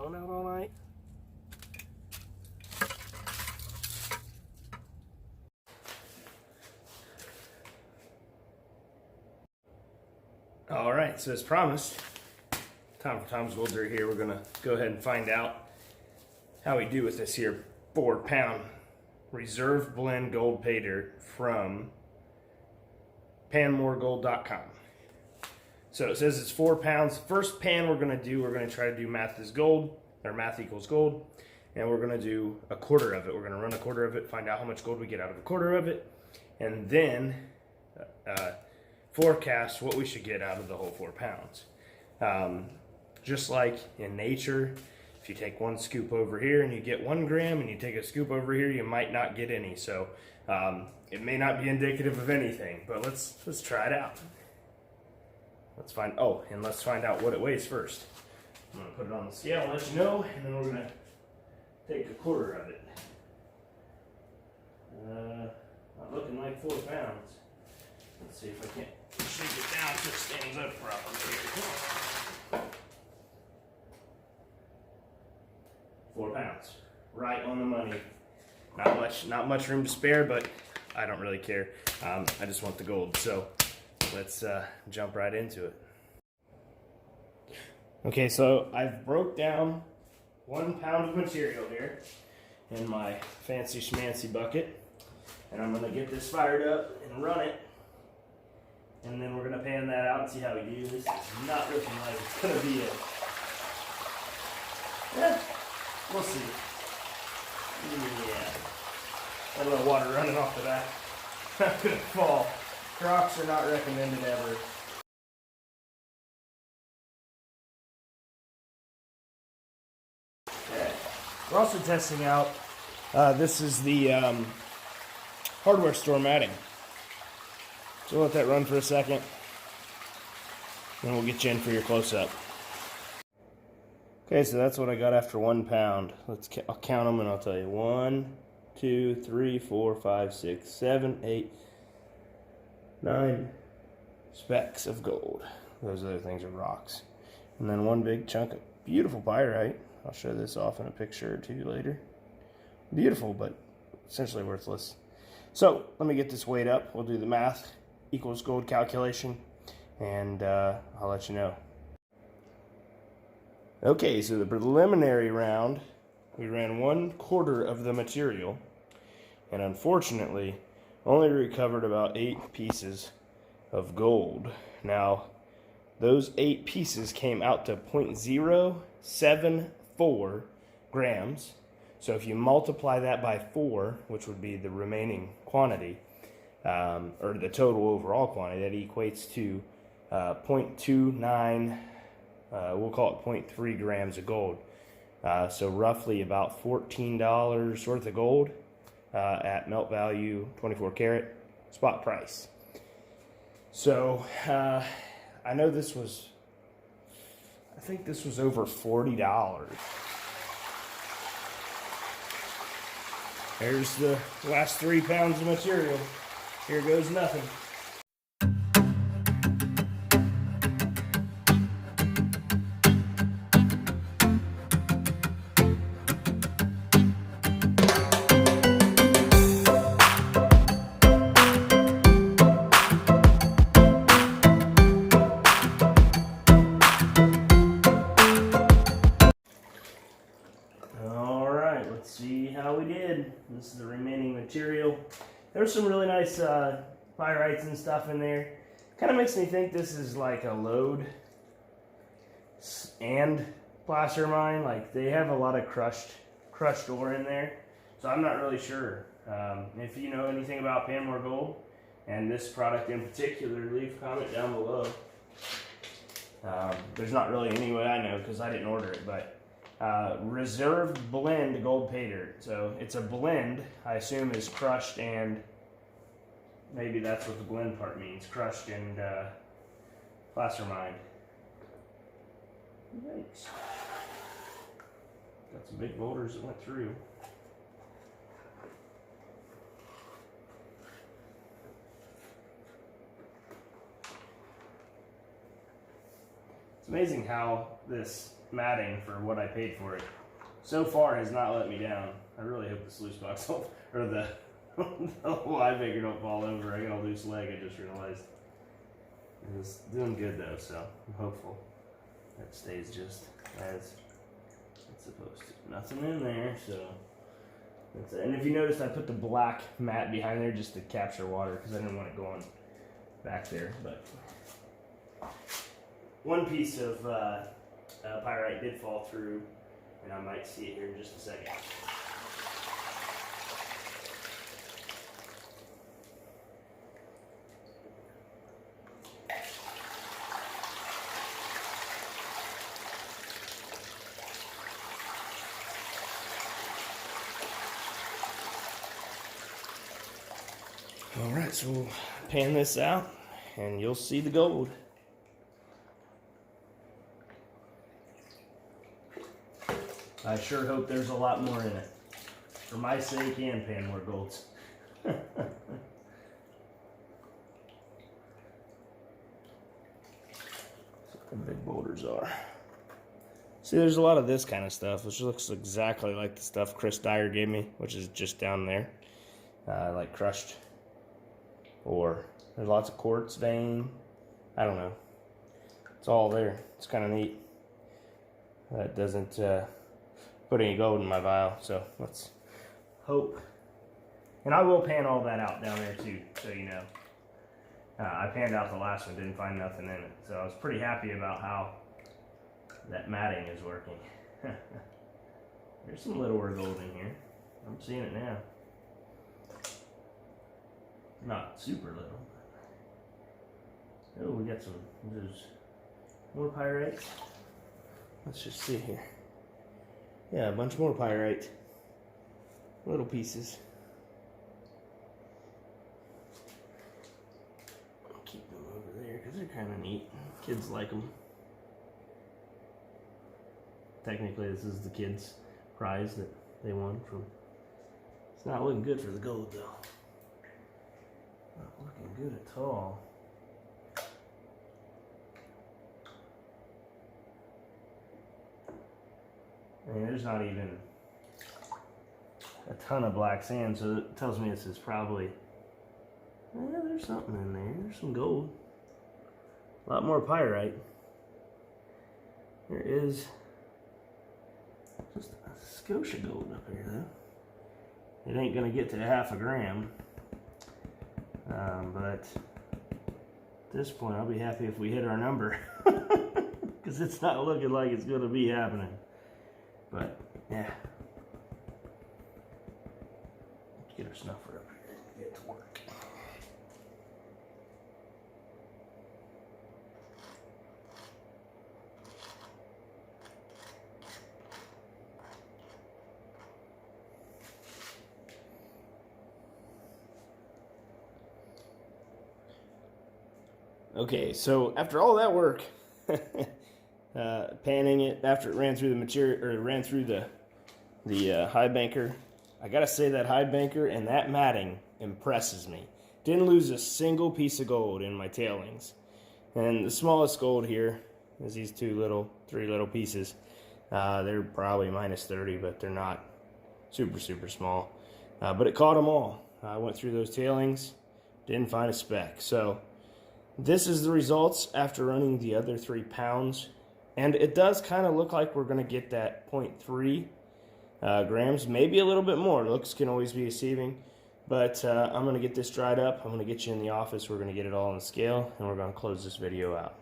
Going out all night. All right, so as promised, time for Tom's Gold are here. We're gonna go ahead and find out how we do with this here 4-pound reserve blend gold pay dirt from panmoregold.com. So it says it's 4 pounds. First pan we're gonna try to do math is gold, or math equals gold, and we're gonna do a quarter of it. We're gonna run a quarter of it, find out how much gold we get out of a quarter of it, and then forecast what we should get out of the whole 4 pounds. Just like in nature, if you take 1 scoop over here and you get 1 gram, and you take a scoop over here, you might not get any. So it may not be indicative of anything, but let's try it out. Let's find out what it weighs first. I'm gonna put it on the scale and let you know, and then we're gonna take a quarter of it. Not looking like 4 pounds. Let's see if I can't shake it down so it stands up properly here. 4 pounds, right on the money. Not much room to spare, but I don't really care. I just want the gold. So let's jump right into it. Okay, so I've broke down 1 pound of material here in my fancy schmancy bucket, and I'm gonna get this fired up and run it. And then we're going to pan that out and see how we do. This is not looking like it's going to be we'll see. Yeah. A little water running off the back. Not going to fall. Crocs are not recommended ever. Okay. We're also testing out, this is the hardware store matting. So we'll let that run for a second, and we'll get you in for your close-up. Okay, so that's what I got after 1 pound. I'll count them and I'll tell you. 1, 2, 3, 4, 5, 6, 7, 8, 9 specks of gold. Those other things are rocks. And then 1 big chunk of beautiful pyrite. I'll show this off in a picture or two later. Beautiful, but essentially worthless. So let me get this weighed up. We'll do the math equals gold calculation, and I'll let you know. Okay, so the preliminary round, we ran 1/4 of the material, and unfortunately only recovered about 8 pieces of gold. Now those 8 pieces came out to 0.074 grams. So if you multiply that by 4, which would be the remaining quantity, or the total overall quantity, that equates to 0.29, we'll call it 0.3 grams of gold. So roughly about $14 worth of gold at melt value, 24 karat, spot price. So I know I think this was over $40. There's the last 3 pounds of material. Here goes nothing. All right, let's see how we did. This is the remaining material. There's some really nice pyrites and stuff in there. Kind of makes me think this is like a lode and placer mine. Like they have a lot of crushed ore in there. So I'm not really sure. If you know anything about panmoregold and this product in particular, leave a comment down below. There's not really any way I know because I didn't order it, but reserve blend gold pay dirt. So it's a blend, I assume is crushed, and maybe that's what the blend part means, crushed and placer mined. Yikes. Got some big boulders that went through. It's amazing how this matting for what I paid for it so far has not let me down. I really hope the sluice box don't, or the high banker don't fall over. I got a loose leg, I just realized. It's doing good though, so I'm hopeful that stays just as it's supposed to. Nothing in there, so that's it. And if you notice, I put the black mat behind there just to capture water because I didn't want it going back there. But one piece of pyrite did fall through, and I might see it here in just a second. Alright, so we'll pan this out and you'll see the gold. I sure hope there's a lot more in it. For my sake and panmoregold's. The big boulders are. See, there's a lot of this kind of stuff, which looks exactly like the stuff Chris Dyer gave me, which is just down there, like crushed. Or there's lots of quartz vein. I don't know. It's all there. It's kind of neat. That doesn't put any gold in my vial, so let's hope. And I will pan all that out down there too, so you know. I panned out the last one, didn't find nothing in it, so I was pretty happy about how that matting is working. There's some littler gold in here. I'm seeing it now. Not super little. Oh, we got some, there's more pyrite. Let's just see here. Yeah, a bunch more pyrite. Little pieces. I'll keep them over there because they're kind of neat. Kids like them. Technically, this is the kids' prize that they won from. It's not looking good for the gold, though. Not looking good at all. I mean, there's not even a ton of black sand, so it tells me this is probably, there's something in there. There's some gold. A lot more pyrite. There is just a Scotia gold up here, though. It ain't gonna get to half a gram. But at this point, I'll be happy if we hit our number. Because it's not looking like it's gonna be happening. But, yeah. Let's get our snuffer up here and get to work. Okay, so after all that work, panning it after it ran through the material, or ran through the high banker, I gotta say that high banker and that matting impresses me. Didn't lose a single piece of gold in my tailings. And the smallest gold here is these three little pieces. They're probably minus 30, but they're not super small. But it caught them all. I went through those tailings, didn't find a speck. So this is the results after running the other 3 pounds. And it does kind of look like we're going to get that 0.3 grams, maybe a little bit more. Looks can always be deceiving. But I'm going to get this dried up. I'm going to get you in the office. We're going to get it all on the scale, and we're going to close this video out.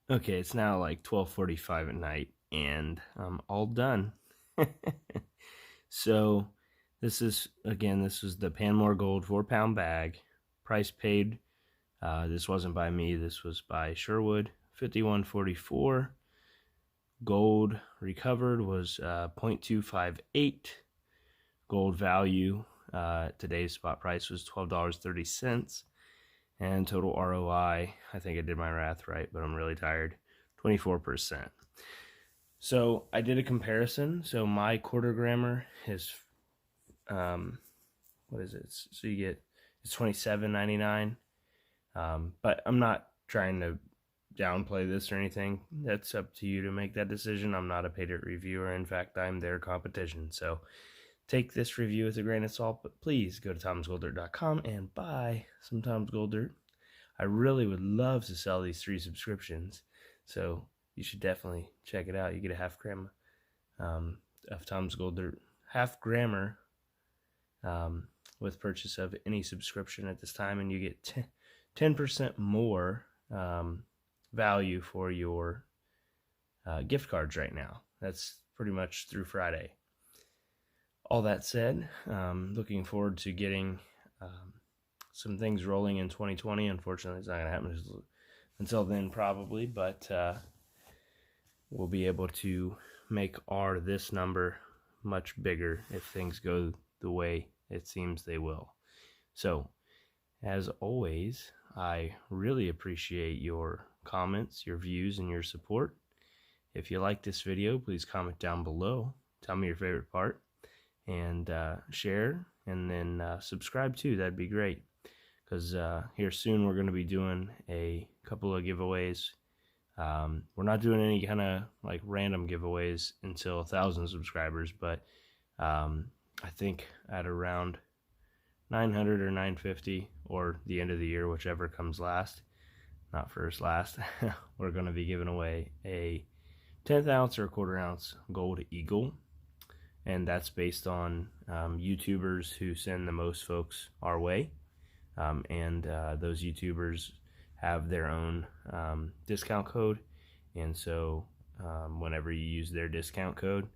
Okay, it's now like 12:45 at night, and I'm all done. So this is, again, this was the panmoregold 4-pound bag. Price paid, this wasn't by me, this was by Sherwood, $51.44. Gold recovered was 0.258. Gold value, today's spot price was $12.30. And total ROI, I think I did my math right, but I'm really tired, 24%. So I did a comparison. So my quarter grammer is, what is it? So you get, it's $27.99. But I'm not trying to downplay this or anything. That's up to you to make that decision. I'm not a paid reviewer. In fact, I'm their competition. So take this review with a grain of salt, but please go to tomsgolddirt.com and buy some Tom's Gold Dirt. I really would love to sell these 3 subscriptions, so you should definitely check it out. You get a half gram of Tom's Gold Dirt, half grammer with purchase of any subscription at this time, and you get 10% more value for your gift cards right now. That's pretty much through Friday. All that said, looking forward to getting some things rolling in 2020. Unfortunately, it's not going to happen until then probably, but we'll be able to make this number much bigger if things go the way it seems they will. So, as always, I really appreciate your comments, your views, and your support. If you like this video, please comment down below. Tell me your favorite part, and share, and then subscribe too. That'd be great, because here soon we're going to be doing a couple of giveaways. We're not doing any kind of like random giveaways until 1,000 subscribers, but I think at around 900 or 950 or the end of the year, whichever comes last, not first, last, we're going to be giving away a 1/10 ounce or a 1/4 ounce gold eagle, and that's based on YouTubers who send the most folks our way, and those YouTubers have their own discount code, and so whenever you use their discount code,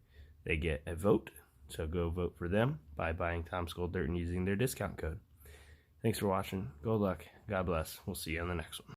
they get a vote. So go vote for them by buying Tom's Gold Dirt and using their discount code. Thanks for watching. Good luck. God bless. We'll see you on the next one.